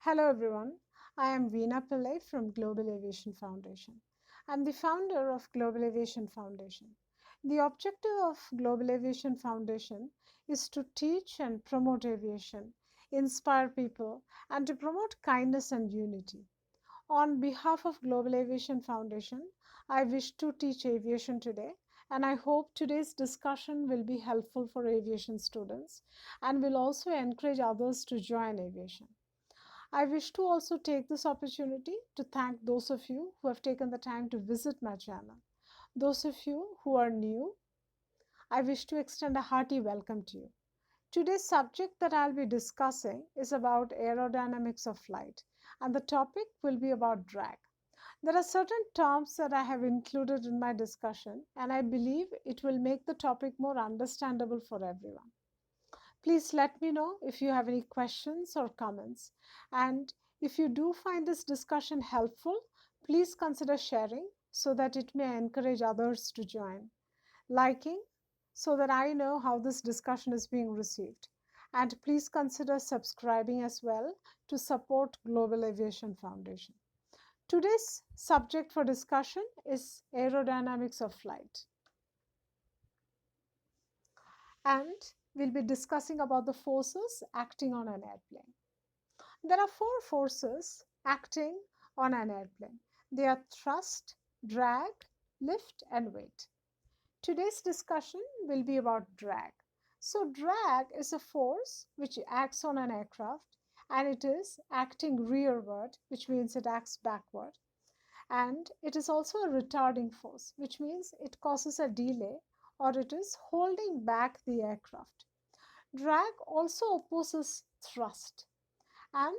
Hello everyone, I am Veena Pillai from Global Aviation Foundation. I'm the founder of Global Aviation Foundation. The objective of Global Aviation Foundation is to teach and promote aviation, inspire people, and to promote kindness and unity. On behalf of Global Aviation Foundation, I wish to teach aviation today, and I hope today's discussion will be helpful for aviation students and will also encourage others to join aviation. I wish to also take this opportunity to thank those of you who have taken the time to visit my channel. Those of you who are new, I wish to extend a hearty welcome to you. Today's subject that I'll be discussing is about aerodynamics of flight, and the topic will be about drag. There are certain terms that I have included in my discussion, and I believe it will make the topic more understandable for everyone. Please let me know if you have any questions or comments. And if you do find this discussion helpful, please consider sharing so that it may encourage others to join. Liking so that I know how this discussion is being received. And please consider subscribing as well to support Global Aviation Foundation. Today's subject for discussion is aerodynamics of flight. And we'll be discussing about the forces acting on an airplane. There are four forces acting on an airplane. They are thrust, drag, lift, and weight. Today's discussion will be about drag. So drag is a force which acts on an aircraft, and it is acting rearward, which means it acts backward. And it is also a retarding force, which means it causes a delay or it is holding back the aircraft. Drag also opposes thrust, and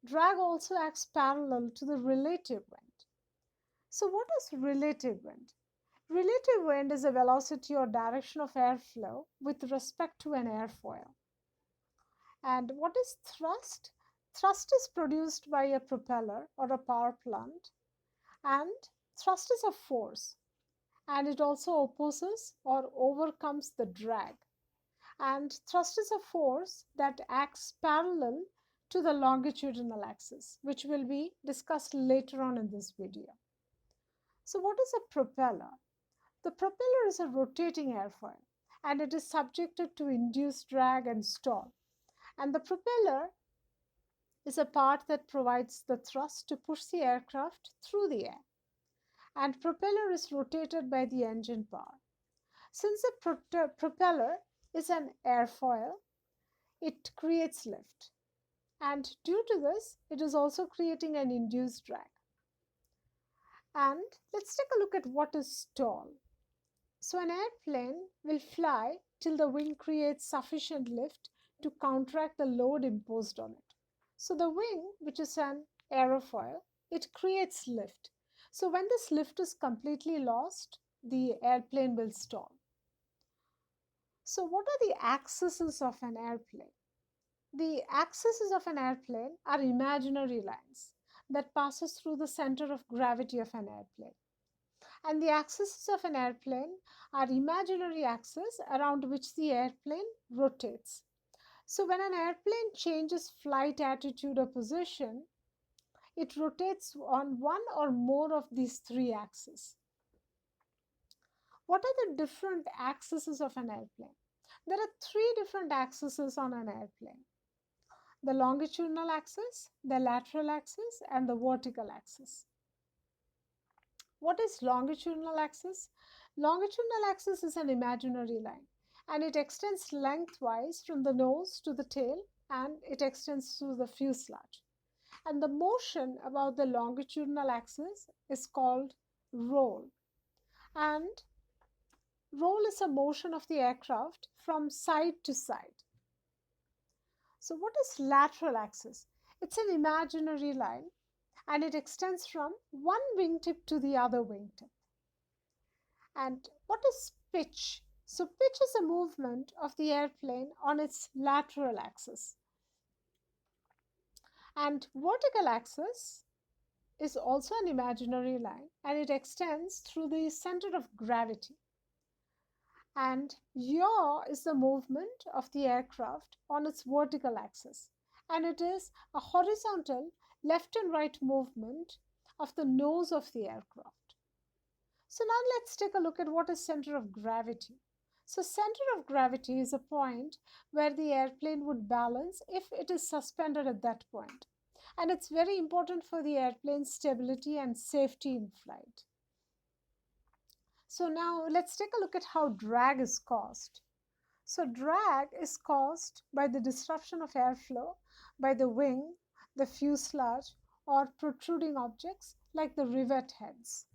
drag also acts parallel to the relative wind. So what is relative wind? Relative wind is a velocity or direction of airflow with respect to an airfoil. And what is thrust? Thrust is produced by a propeller or a power plant, and thrust is a force, and it also opposes or overcomes the drag. And thrust is a force that acts parallel to the longitudinal axis, which will be discussed later on in this video. So what is a propeller? The propeller is a rotating airfoil, and it is subjected to induced drag and stall. And the propeller is a part that provides the thrust to push the aircraft through the air. And propeller is rotated by the engine power. Since the propeller is an airfoil, it creates lift. And due to this, it is also creating an induced drag. And let's take a look at what is stall. So an airplane will fly till the wing creates sufficient lift to counteract the load imposed on it. So the wing, which is an aerofoil, it creates lift. So when this lift is completely lost, the airplane will stall. So what are the axes of an airplane? The axes of an airplane are imaginary lines that passes through the center of gravity of an airplane. And the axes of an airplane are imaginary axes around which the airplane rotates. So when an airplane changes flight attitude or position, it rotates on one or more of these three axes. What are the different axes of an airplane? There are three different axes on an airplane: the longitudinal axis, the lateral axis, and the vertical axis. What is longitudinal axis? Longitudinal axis is an imaginary line, and it extends lengthwise from the nose to the tail, and it extends to the fuselage. And the motion about the longitudinal axis is called roll. And roll is a motion of the aircraft from side to side. So what is lateral axis? It's an imaginary line, and it extends from one wingtip to the other wingtip. And what is pitch? So pitch is a movement of the airplane on its lateral axis. And vertical axis is also an imaginary line, and it extends through the center of gravity. And yaw is the movement of the aircraft on its vertical axis, and it is a horizontal left and right movement of the nose of the aircraft. So now let's take a look at what is center of gravity. So center of gravity is a point where the airplane would balance if it is suspended at that point. And it's very important for the airplane's stability and safety in flight. So now let's take a look at how drag is caused. So drag is caused by the disruption of airflow by the wing, the fuselage, or protruding objects like the rivet heads.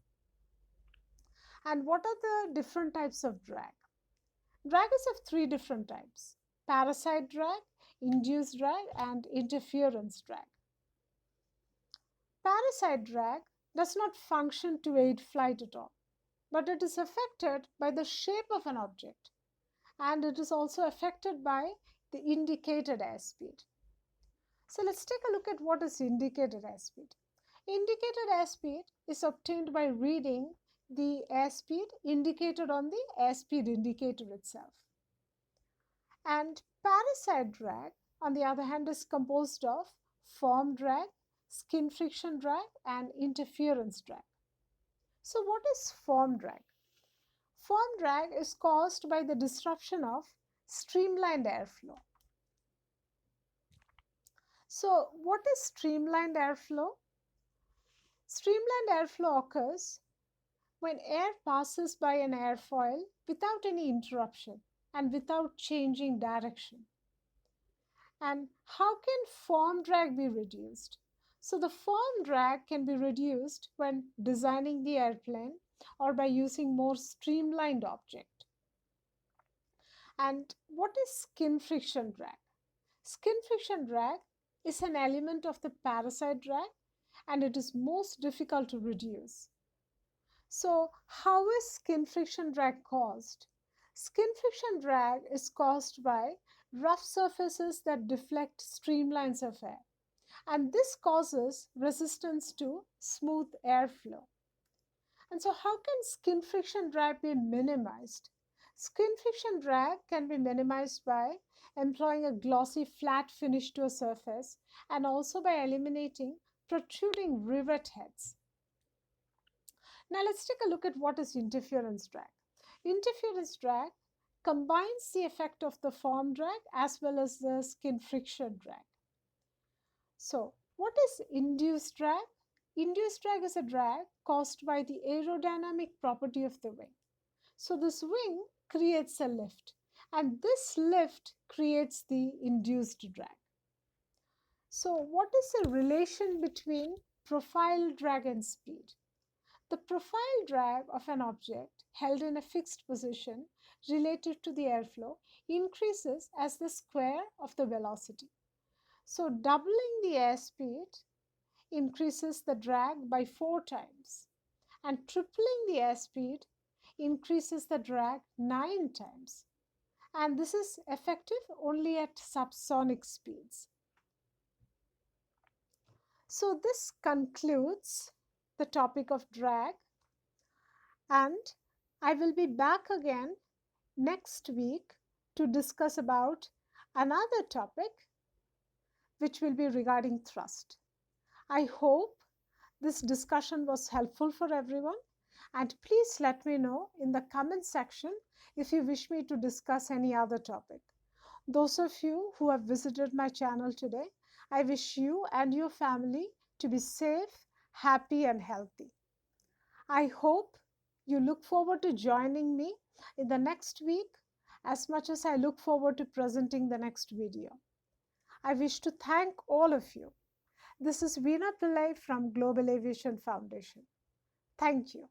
And what are the different types of drag? Drag is of three different types: parasite drag, induced drag, and interference drag. Parasite drag does not function to aid flight at all, but it is affected by the shape of an object, and it is also affected by the indicated airspeed. So let's take a look at what is indicated airspeed. Indicated airspeed is obtained by reading the airspeed indicated on the airspeed indicator itself. And parasite drag, on the other hand, is composed of form drag, skin friction drag, and interference drag. So what is form drag? Form drag is caused by the disruption of streamlined airflow. So what is streamlined airflow? Streamlined airflow occurs when air passes by an airfoil without any interruption and without changing direction. And how can form drag be reduced? So the form drag can be reduced when designing the airplane or by using more streamlined object. And what is skin friction drag? Skin friction drag is an element of the parasite drag, and it is most difficult to reduce. So how is skin friction drag caused? Skin friction drag is caused by rough surfaces that deflect streamlines of air, and this causes resistance to smooth airflow. And so how can skin friction drag be minimized? Skin friction drag can be minimized by employing a glossy flat finish to a surface and also by eliminating protruding rivet heads. Now let's take a look at what is interference drag. Interference drag combines the effect of the form drag as well as the skin friction drag. So what is induced drag? Induced drag is a drag caused by the aerodynamic property of the wing. So this wing creates a lift, and this lift creates the induced drag. So what is the relation between profile drag and speed? The profile drag of an object held in a fixed position relative to the airflow increases as the square of the velocity. So doubling the airspeed increases the drag by 4 times, and tripling the airspeed increases the drag 9 times. And this is effective only at subsonic speeds. So this concludes the topic of drag, and I will be back again next week to discuss about another topic which will be regarding thrust. I hope this discussion was helpful for everyone, and please let me know in the comment section if you wish me to discuss any other topic. Those of you who have visited my channel today, I wish you and your family to be safe, happy, and healthy. I hope you look forward to joining me in the next week as much as I look forward to presenting the next video. I wish to thank all of you. This is Veena Pillai from Global Aviation Foundation. Thank you.